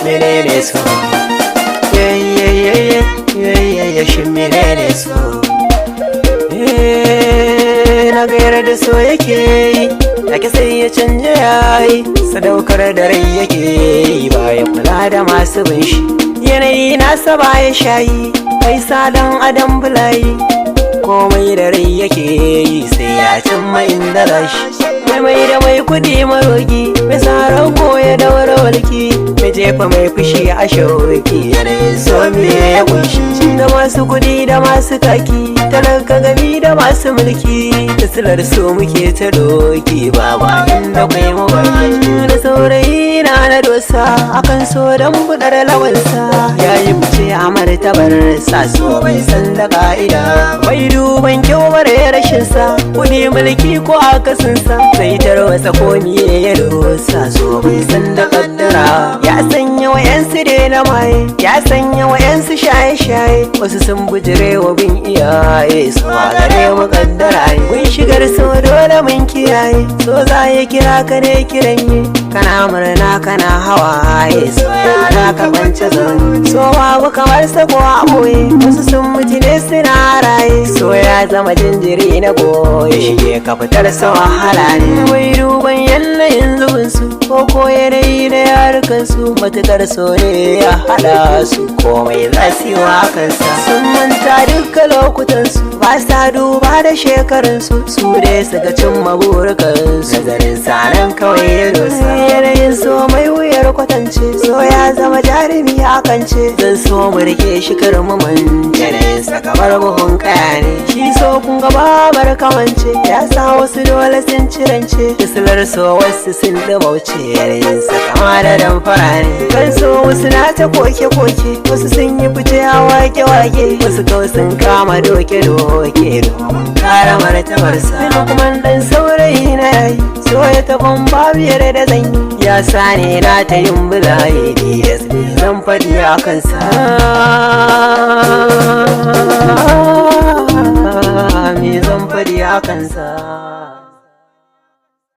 Menene so? Shin menene so? Na ga yarda so yake yi, yake sai ya canja yayi, sadaukar da rai yake yi, baya kula da masu bin shi. Yanayi nasa baya shayi, kai sadan adam bulayi, komai da rai yake yi sai ya cimma inda rashi. Mai da mai kudi maroki, mai tsaron koya daura walki, mai jefa mai fushi a shauki. Yanayin so me ya kunshi da masu kudi da masu kaki, talaka gami da masu mulki, da silar so muke ta doki, baba inda kai mawaki. Da saurayi na dosa akan so don budar lawansa, yayi fice a martabar sa, so bai san da ka'ida, bai duban kyau bare rashin sa, kudi mulki ko akasinsa, zai tarwasa ko miye ya dosa, so bai san da kaddara. Ya sanya wayansu daina maye, ya sanya wayansu shaye-shaye, wasu sun bujire wa bin iyaye, so a gare mu kaddara. Kun shigar so dole mun kiyaye, so za ya kira ka ne kiran yi, kana murna kana hawaye, so ya ka kwance zan. So babu kamar sako a boye, wasu sun mutu ne suna raye, so ya zama jinjiri na goye, shige ka fitar sa wahala ne. Wai duban yanayin zubinsu, ko yanayi na yarukansu, matukar so ne ya hada su, komai za su yi wa kansa. Sun manta duka lokutansu, ba sa duba da shekarunsu, su dai suka cimma burukansu, nazarin sanan kawai ya dosa. Yanayin so mai wuyar kwatance, so ya zama jarumi a kance, zan so mu rike shi kar mu mance, yanayin sa kamar buhun kaya ne. Shi so kun ga babar kamance, ya sa wasu dole sun cirance, isilar so wasu sun dumauce, yanayin sa kama da damfara ne. Kan so wasu na ta koke-koke, wasu sun yi fice a wake-wake, wasu kawai sun kama doke-doke domin kara martabarsa. Wani kuma dan saurayi na yayi, so ya taɓon babiyar da zan yi, ya sa ne na ta yin bulaye, DSD zan faɗi a kansa.